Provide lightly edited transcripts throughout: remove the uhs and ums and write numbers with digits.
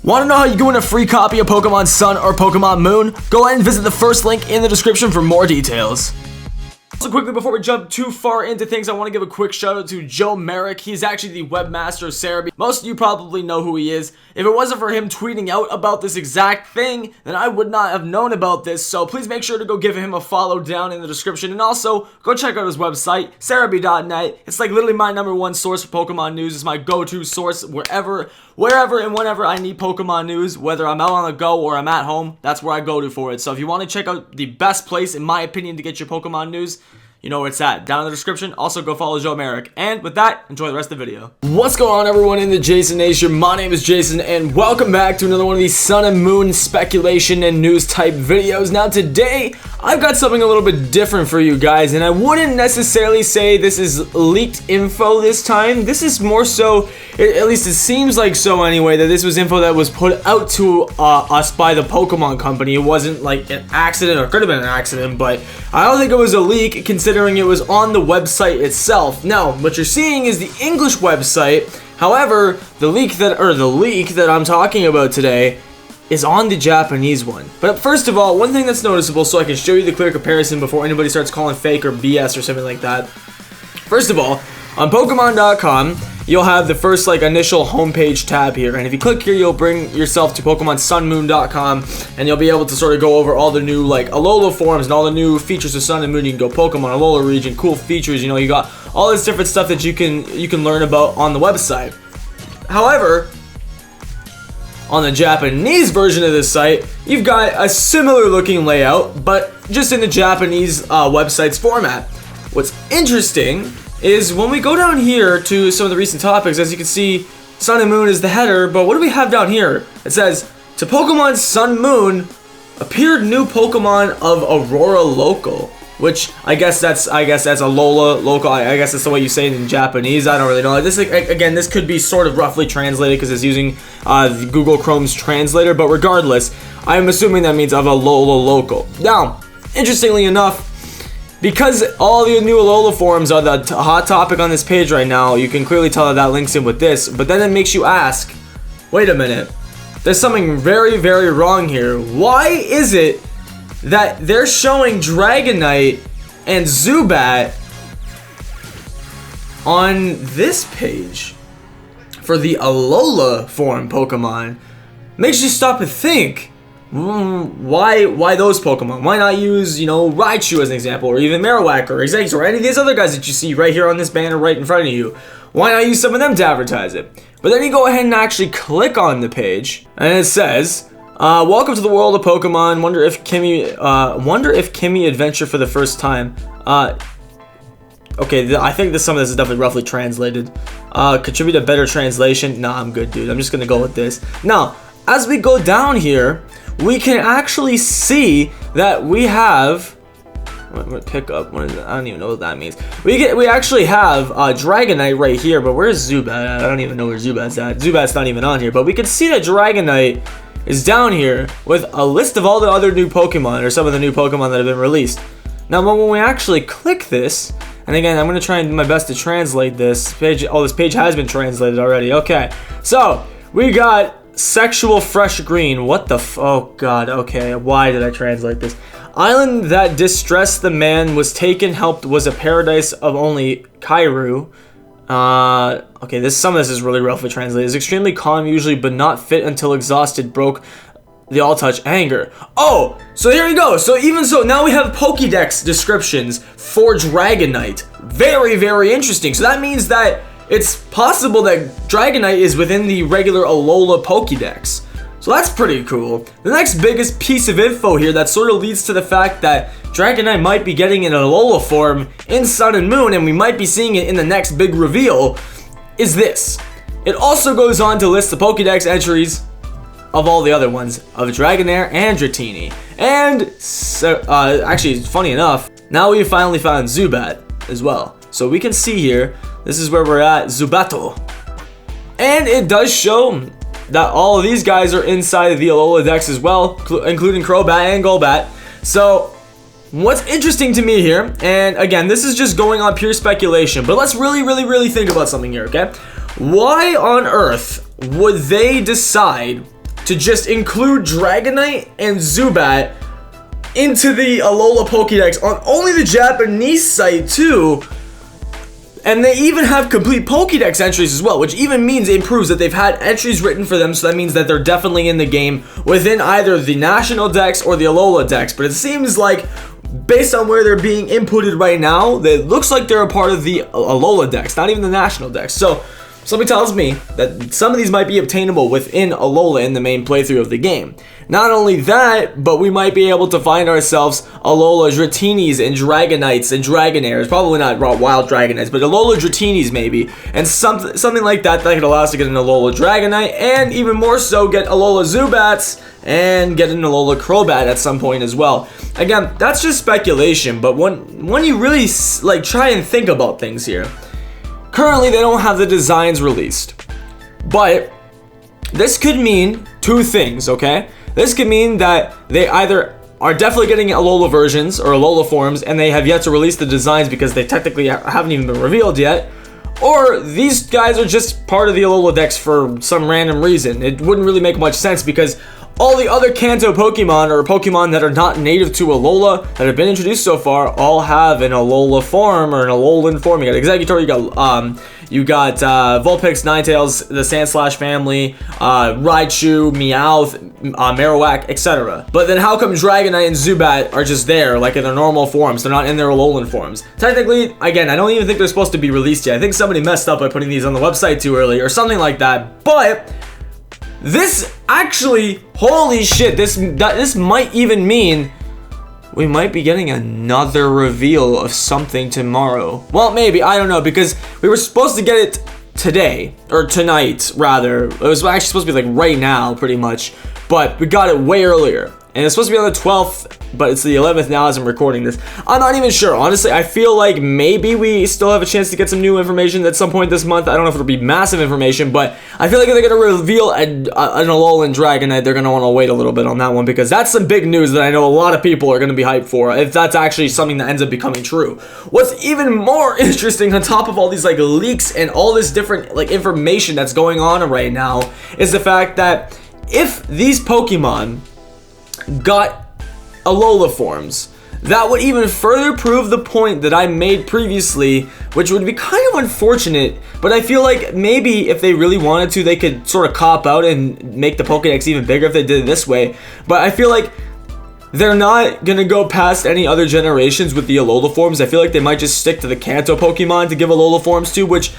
Want to know how you can win a free copy of Pokemon Sun or Pokemon Moon? Go ahead and visit the first link in the description for more details. Also, quickly before we jump too far into things, I want to give a quick shout out to Joe Merrick. He's actually the webmaster of Cerebi. Most of you probably know who he is. If it wasn't for him tweeting out about this exact thing, then I would not have known about this. So please make sure to go give him a follow down in the description. And also, go check out his website, Cerebi.net. It's like literally my #1 source for Pokemon news. It's my go-to source wherever and whenever I need Pokemon news, whether I'm out on the go or I'm at home, that's where I go to for it. So if you want to check out the best place, in my opinion, to get your Pokemon news, you know where it's at, down in the description. Also, go follow Joe Merrick. And with that, enjoy the rest of the video. What's going on, everyone in the Jason Nation? My name is Jason, and welcome back to another one of these Sun and Moon speculation and news type videos. Now today, I've got something a little bit different for you guys, and I wouldn't necessarily say this is leaked info this time. This is more so, at least it seems like so anyway, that this was info that was put out to us by the Pokemon company. It wasn't like an accident, or it could have been an accident, but I don't think it was a leak considering it was on the website itself. Now, what you're seeing is the English website. However, the leak that I'm talking about today is on the Japanese one. But first of all, one thing that's noticeable, so I can show you the clear comparison before anybody starts calling fake or BS or something like that. First of all, on Pokemon.com, you'll have the first initial homepage tab here, and if you click here, you'll bring yourself to PokemonSunMoon.com, and you'll be able to sort of go over all the new Alola forms and all the new features of Sun and Moon. You can go Pokemon Alola region, cool features. You know, you got all this different stuff that you can learn about on the website. However, on the Japanese version of this site, you've got a similar looking layout, but just in the Japanese website's format. What's interesting is when we go down here to some of the recent topics, as you can see, Sun and Moon is the header, but what do we have down here? It says, to Pokemon Sun Moon, appeared new Pokemon of Aurora Local, which I guess that's Alola Local. I guess that's the way you say it in Japanese. I don't really know. This, again, this could be sort of roughly translated because it's using Google Chrome's translator, but regardless, I'm assuming that means of Alola Local. Now, interestingly enough, because all the new Alola forms are the hot topic on this page right now, you can clearly tell that links in with this, but then it makes you ask, wait a minute, there's something very, very wrong here. Why is it that they're showing Dragonite and Zubat on this page for the Alola form Pokemon? Makes you stop and think. Why those Pokemon? Why not use, Raichu as an example, or even Marowak, or Exeggutor, or any of these other guys that you see right here on this banner right in front of you? Why not use some of them to advertise it? But then you go ahead and actually click on the page, and it says, welcome to the world of Pokemon. Wonder if Kimmy adventure for the first time. Okay, I think some of this is definitely roughly translated. Contribute a better translation. Nah, I'm good, dude. I'm just gonna go with this. Now, as we go down here, we can actually see that we have pick up. What is it? I don't even know what that means. We actually have Dragonite right here, but where's Zubat at? I don't even know where Zubat's at. Zubat's not even on here, but we can see that Dragonite is down here with a list of all the other new Pokemon, or some of the new Pokemon that have been released. Now, when we actually click this, and again, I'm going to try and do my best to translate this page. Oh, this page has been translated already. Okay, so we got Sexual Fresh Green. What the oh god, okay, why did I translate this? Island that distressed the man was taken, helped, was a paradise of only Kairu. Okay, some of this is really roughly translated. Is extremely calm usually, but not fit until exhausted, broke the all-touch anger. Oh, so here we go. So even so, now we have Pokédex descriptions for Dragonite. Very, very interesting. So that means that it's possible that Dragonite is within the regular Alola Pokédex. So that's pretty cool. The next biggest piece of info here that sort of leads to the fact that Dragonite might be getting an Alola form in Sun and Moon, and we might be seeing it in the next big reveal, is this. It also goes on to list the Pokédex entries of all the other ones, of Dragonair and Dratini. And, so, actually, funny enough, now we finally found Zubat as well. So we can see here, this is where we're at, Zubato. And it does show that all of these guys are inside of the Alola Dex as well, including Crobat and Golbat. So, what's interesting to me here, and again, this is just going on pure speculation, but let's really think about something here, okay? Why on earth would they decide to just include Dragonite and Zubat into the Alola Pokédex on only the Japanese site too. And they even have complete Pokédex entries as well, which even means it proves that they've had entries written for them, so that means that they're definitely in the game within either the National Dex or the Alola Dex. But it seems like, based on where they're being inputted right now, it looks like they're a part of the Alola Dex, not even the National Dex. So something tells me that some of these might be obtainable within Alola in the main playthrough of the game. Not only that, but we might be able to find ourselves Alola Dratinis and Dragonites and Dragonairs. Probably not Wild Dragonites, but Alola Dratinis maybe. And something like that could allow us to get an Alola Dragonite, and even more so, get Alola Zubats and get an Alola Crobat at some point as well. Again, that's just speculation, but when you really like try and think about things here, currently they don't have the designs released, but this could mean two things, okay? This could mean that they either are definitely getting Alola versions or Alola forms, and they have yet to release the designs because they technically haven't even been revealed yet, or these guys are just part of the Alola Dex for some random reason. It wouldn't really make much sense because all the other Kanto Pokemon, or Pokemon that are not native to Alola that have been introduced so far, all have an Alola form or an Alolan form. You got Exeggutor, you got Vulpix, Ninetales, the Sandslash family, Raichu, Meowth, Marowak, etc. But then how come Dragonite and Zubat are just there, like in their normal forms? They're not in their Alolan forms. Technically, again, I don't even think they're supposed to be released yet. I think somebody messed up by putting these on the website too early or something like that. But this actually, holy shit, this might even mean we might be getting another reveal of something tomorrow. Well, maybe, I don't know, because we were supposed to get it today, or tonight, rather. It was actually supposed to be like right now, pretty much, but we got it way earlier. And it's supposed to be on the 12th, but it's the 11th now as I'm recording this. I'm not even sure. Honestly, I feel like maybe we still have a chance to get some new information at some point this month. I don't know if it'll be massive information, but I feel like if they're going to reveal an Alolan Dragonite, they're going to want to wait a little bit on that one, because that's some big news that I know a lot of people are going to be hyped for, if that's actually something that ends up becoming true. What's even more interesting, on top of all these like leaks and all this different like information that's going on right now, is the fact that if these Pokemon got Alola forms, that would even further prove the point that I made previously, which would be kind of unfortunate, but I feel like maybe if they really wanted to, they could sort of cop out and make the Pokédex even bigger if they did it this way. But I feel like they're not gonna go past any other generations with the Alola forms. I feel like they might just stick to the Kanto Pokemon to give Alola forms to, which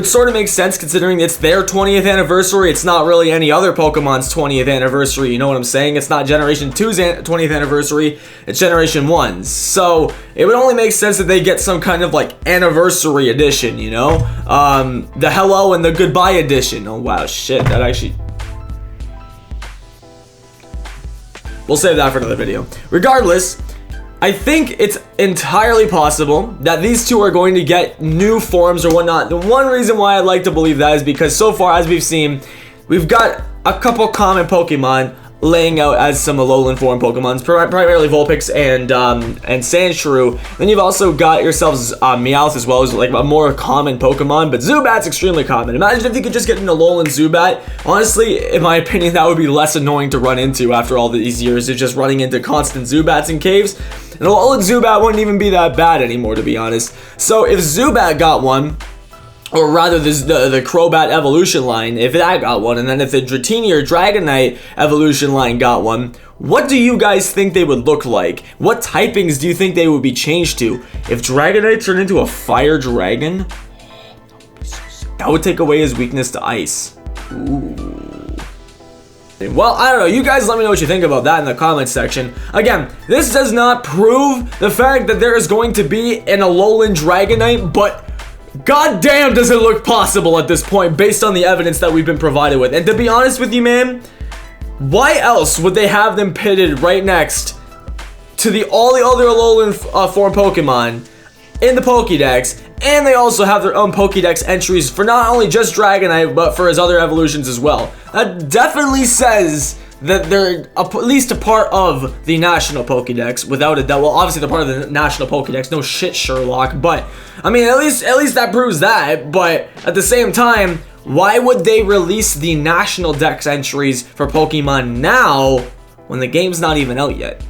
sort of makes sense considering it's their 20th anniversary. It's not really any other Pokemon's 20th anniversary, you know what I'm saying? It's not Generation 2's 20th anniversary, it's Generation 1's. So it would only make sense that they get some kind of like anniversary edition, you know? The hello and the goodbye edition. Oh wow, shit, that actually... We'll save that for another video. Regardless, I think it's entirely possible that these two are going to get new forms or whatnot. The one reason why I'd like to believe that is because so far, as we've seen, we've got a couple common Pokemon laying out as some Alolan form Pokemons, primarily Vulpix and Sandshrew. Then you've also got yourselves Meowth as well, as like a more common Pokemon, but Zubat's extremely common. Imagine if you could just get an Alolan Zubat. Honestly, in my opinion, that would be less annoying to run into after all these years of just running into constant Zubats in caves. An Alolan Zubat wouldn't even be that bad anymore, to be honest. So if Zubat got one, or rather the Crobat evolution line, if that got one, and then if the Dratini or Dragonite evolution line got one, what do you guys think they would look like? What typings do you think they would be changed to? If Dragonite turned into a fire dragon, that would take away his weakness to ice. Ooh. Well, I don't know. You guys let me know what you think about that in the comments section. Again, this does not prove the fact that there is going to be an Alolan Dragonite, but god damn does it look possible at this point based on the evidence that we've been provided with. And to be honest with you, man, why else would they have them pitted right next to all the other Alolan form Pokemon in the Pokédex, and they also have their own Pokédex entries for not only just Dragonite, but for his other evolutions as well? That definitely says that they're at least a part of the National Pokédex, without a doubt. Well, obviously they're part of the National Pokédex, no shit, Sherlock, but I mean, at least that proves that. But at the same time, Why would they release the national dex entries for Pokemon now when the game's not even out yet?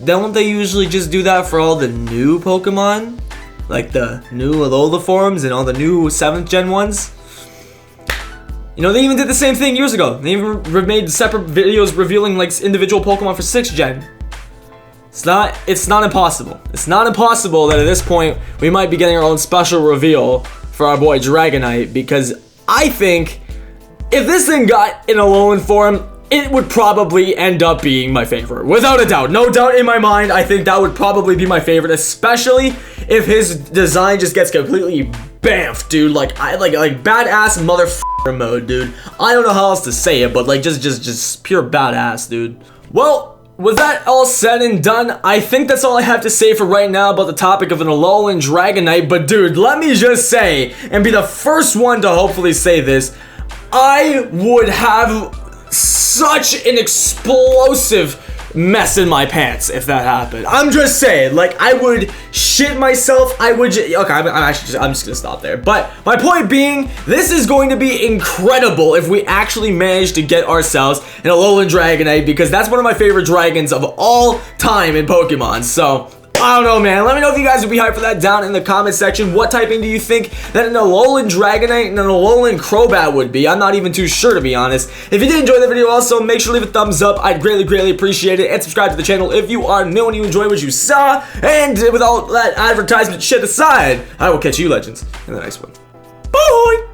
Don't they usually just do that for all the new Pokemon? Like the new Alola forms and all the new 7th gen ones? You know, they even did the same thing years ago. They even made separate videos revealing like individual Pokemon for 6th gen. It's not impossible. It's not impossible that at this point we might be getting our own special reveal for our boy Dragonite, because I think if this thing got in Alolan form, it would probably end up being my favorite. Without a doubt. No doubt in my mind, I think that would probably be my favorite, especially if his design just gets completely bamfed, dude. Like badass motherfucker mode, dude. I don't know how else to say it, but like just pure badass, dude. Well, with that all said and done, I think that's all I have to say for right now about the topic of an Alolan Dragonite. But dude, let me just say, and be the first one to hopefully say this, I would have such an explosive mess in my pants if that happened. I'm just saying, like, I would shit myself. I would okay, I'm just gonna stop there. But my point being, this is going to be incredible if we actually manage to get ourselves an Alolan Dragonite, because that's one of my favorite dragons of all time in Pokemon. So I don't know, man. Let me know if you guys would be hyped for that down in the comment section. What typing do you think that an Alolan Dragonite and an Alolan Crobat would be? I'm not even too sure, to be honest. If you did enjoy the video, also make sure to leave a thumbs up. I'd greatly appreciate it. And subscribe to the channel if you are new and you enjoy what you saw. And with all that advertisement shit aside, I will catch you legends in the next one. Bye!